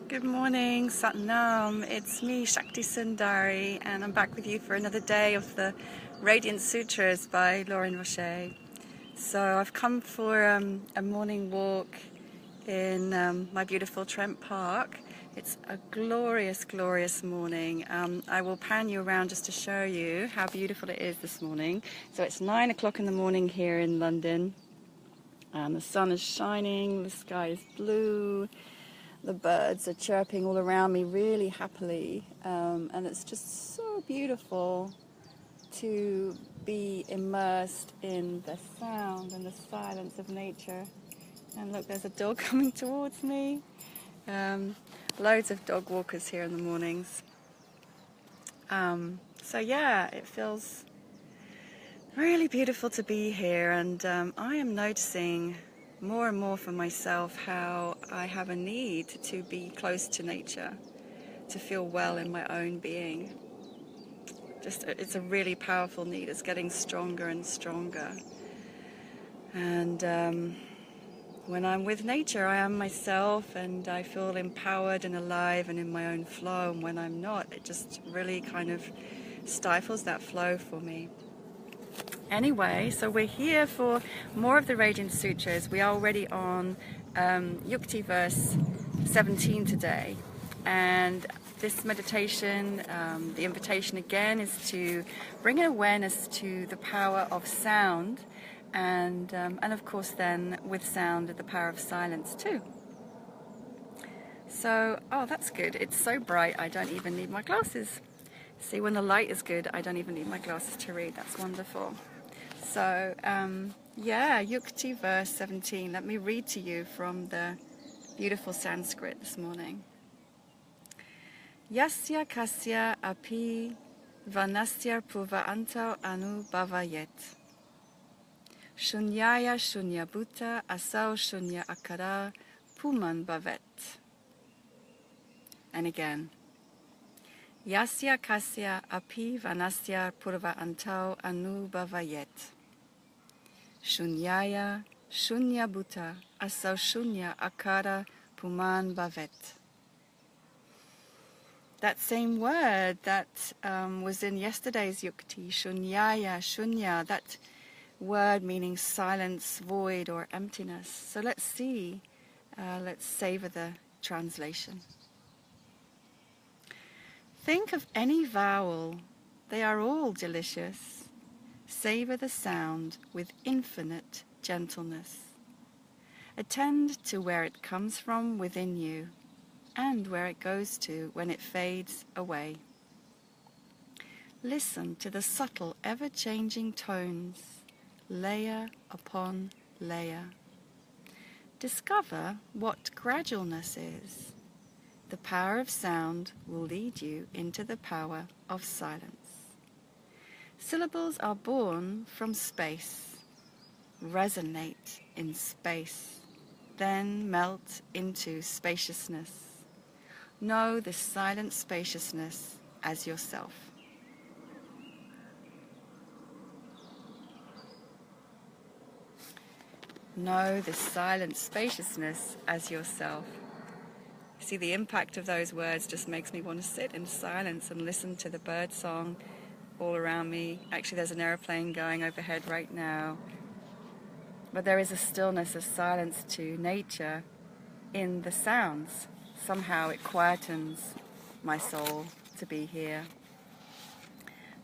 Good morning, Satnam. It's me, Shakti Sundari, and I'm back with you for another day of the Radiance Sutras by Lauren Rocher. So I've come for a morning walk in my beautiful Trent Park. It's a glorious, glorious morning. I will pan you around just to show you how beautiful it is this morning. So it's 9 o'clock in the morning here in London. The sun is shining, the sky is blue. The birds are chirping all around me really happily, and it's just so beautiful to be immersed in the sound and the silence of nature. And look, there's a dog coming towards me. Loads of dog walkers here in the mornings. So yeah, it feels really beautiful to be here, and I am noticing more and more for myself how I have a need to be close to nature, to feel well in my own being. It's a really powerful need. It's getting stronger and stronger. And when I'm with nature, I am myself, and I feel empowered and alive and in my own flow. And when I'm not, it just really kind of stifles that flow for me. Anyway, so we're here for more of the Radiance Sutras. We are already on Yukti verse 17 today. And this meditation, the invitation again, is to bring an awareness to the power of sound, and of course then with sound the power of silence too. So, oh, that's good. It's so bright I don't even need my glasses. See, when the light is good, I don't even need my glasses to read. That's wonderful. So, yeah, Yukti verse 17. Let me read to you from the beautiful Sanskrit this morning. Yasya kasya api vanasya purva anto anu bhavayet. Shunyaya shunya bhuta asau shunya akara puman bhavet. And again. Yasya kasya api vanasya purva anto anu bhavayet. Shunyaya shunya bhuta asau shunya akara puman bhavet. That same word that was in yesterday's Yukti, shunyaya, shunya, that word meaning silence, void or emptiness. So let's see, let's savor the translation. Think of any vowel, they are all delicious. Savor the sound with infinite gentleness. Attend to where it comes from within you and where it goes to when it fades away. Listen to the subtle, ever-changing tones, layer upon layer. Discover what gradualness is. The power of sound will lead you into the power of silence. Syllables are born from space, resonate in space, then melt into spaciousness. Know this silent spaciousness as yourself. Know this silent spaciousness as yourself. See, the impact of those words just makes me want to sit in silence and listen to the bird song all around me. Actually, there's an airplane going overhead right now. But there is a stillness, a silence to nature in the sounds. Somehow it quietens my soul to be here.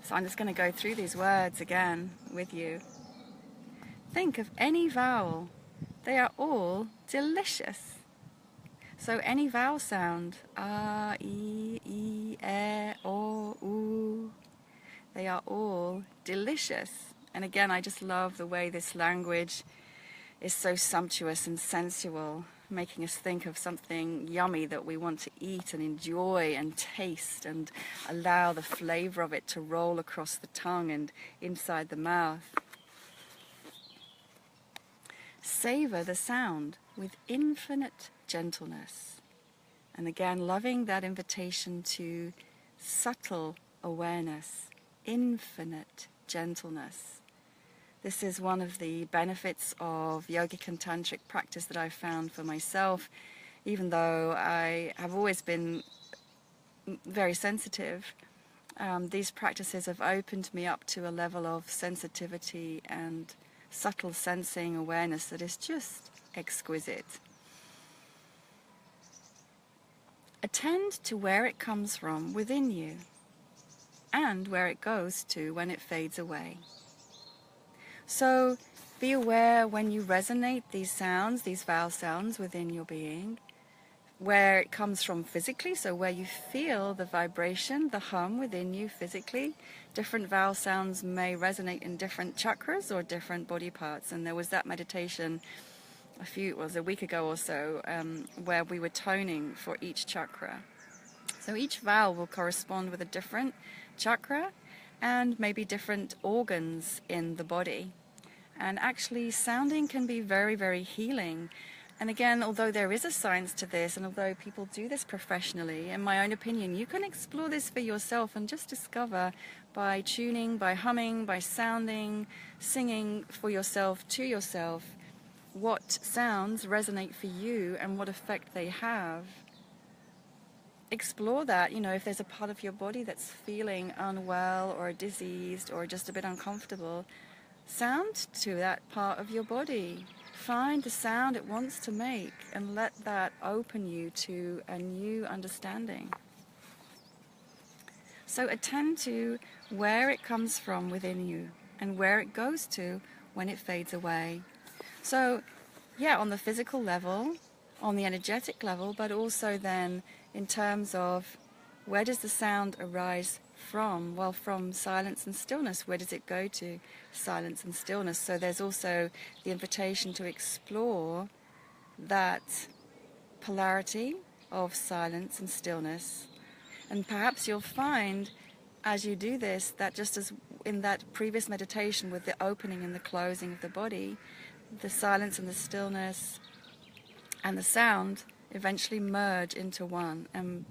So I'm just going to go through these words again with you. Think of any vowel. They are all delicious. So any vowel sound, a, I, e, o, u, they are all delicious. And again, I just love the way this language is so sumptuous and sensual, making us think of something yummy that we want to eat and enjoy and taste and allow the flavor of it to roll across the tongue and inside the mouth. Savor the sound with infinite gentleness. And again, loving that invitation to subtle awareness, infinite gentleness. This is one of the benefits of yogic and tantric practice that I've found for myself, even though I have always been very sensitive, these practices have opened me up to a level of sensitivity and subtle sensing awareness that is just exquisite. Attend to where it comes from within you and where it goes to when it fades away. So be aware when you resonate these sounds, these vowel sounds within your being, where it comes from physically, so where you feel the vibration, the hum within you physically. Different vowel sounds may resonate in different chakras or different body parts. And there was that meditation it was a week ago or so, where we were toning for each chakra. So each vowel will correspond with a different chakra and maybe different organs in the body. And actually sounding can be very, very healing. And again, although there is a science to this, and although people do this professionally, in my own opinion, you can explore this for yourself and just discover by tuning, by humming, by sounding, singing for yourself, to yourself, what sounds resonate for you and what effect they have. Explore that, if there's a part of your body that's feeling unwell or diseased or just a bit uncomfortable, sound to that part of your body. Find the sound it wants to make and let that open you to a new understanding. So attend to where it comes from within you and where it goes to when it fades away. So, on the physical level, on the energetic level, but also then in terms of where does the sound arise from? Well, from silence and stillness. Where does it go to? Silence and stillness. So there's also the invitation to explore that polarity of silence and stillness. And perhaps you'll find as you do this that just as in that previous meditation with the opening and the closing of the body, the silence and the stillness and the sound eventually merge into one and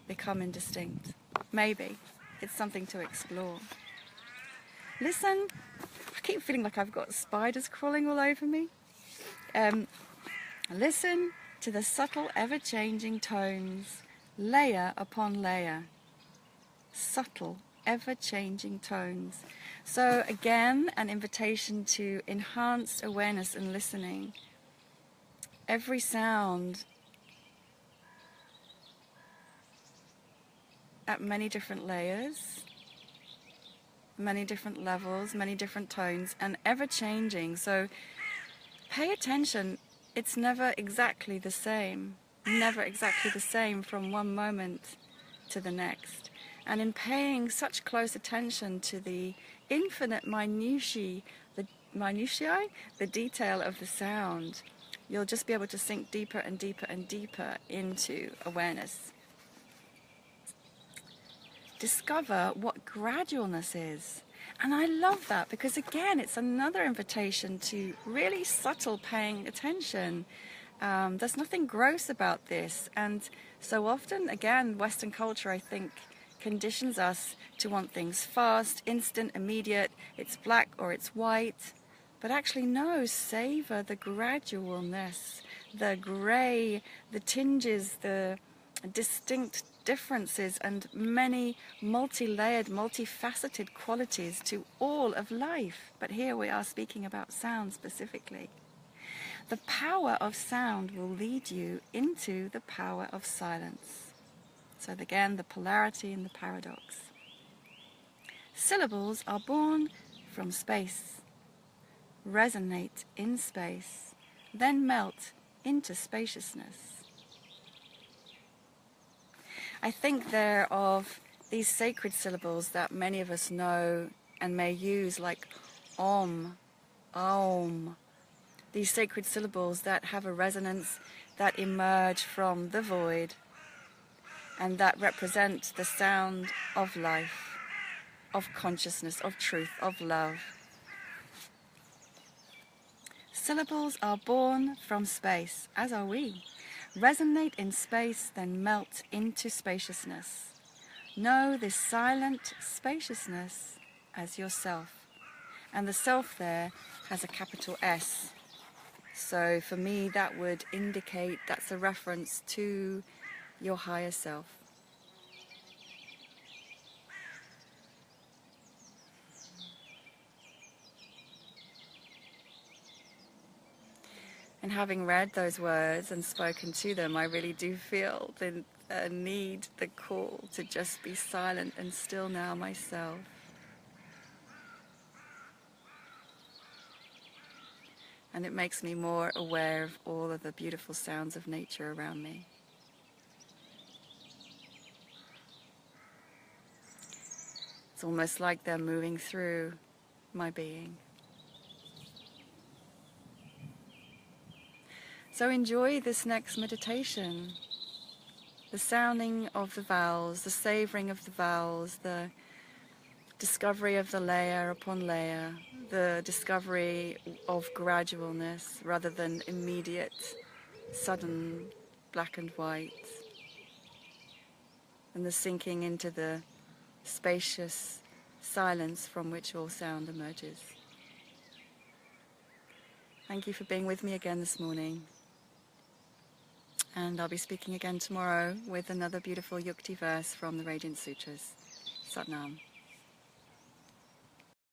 become indistinct. Maybe. It's something to explore. Listen. I keep feeling like I've got spiders crawling all over me. Listen to the subtle, ever-changing tones, layer upon layer. Subtle, ever-changing tones. So again, an invitation to enhanced awareness and listening. Every sound at many different layers, many different levels, many different tones, and ever-changing. So pay attention. It's never exactly the same. Never exactly the same from one moment to the next. And in paying such close attention to the infinite minutiae, the detail of the sound, you'll just be able to sink deeper and deeper and deeper into awareness. Discover what gradualness is. And I love that because, again, it's another invitation to really subtle paying attention. There's nothing gross about this. And so often, again, Western culture, I think, conditions us to want things fast, instant, immediate. It's black or it's white. But actually, no, savor the gradualness, the grey, the tinges, the distinct differences and many multi-layered, multifaceted qualities to all of life. But here we are speaking about sound specifically. The power of sound will lead you into the power of silence. So again, the polarity and the paradox. Syllables are born from space, resonate in space, then melt into spaciousness. I think they're of these sacred syllables that many of us know and may use, like Om, Aum. These sacred syllables that have a resonance, that emerge from the void, and that represent the sound of life, of consciousness, of truth, of love. Syllables are born from space, as are we. Resonate in space, then melt into spaciousness. Know this silent spaciousness as yourself. And the self there has a capital S. So for me, that would indicate that's a reference to your higher self. And having read those words and spoken to them, I really do feel the need, the call to just be silent and still now myself. And it makes me more aware of all of the beautiful sounds of nature around me. It's almost like they're moving through my being. So enjoy this next meditation. The sounding of the vowels, the savoring of the vowels, the discovery of the layer upon layer, the discovery of gradualness rather than immediate, sudden black and white, and the sinking into the spacious silence from which all sound emerges. Thank you for being with me again this morning. And I'll be speaking again tomorrow with another beautiful Yukti verse from the Radiance Sutras. Sat Nam.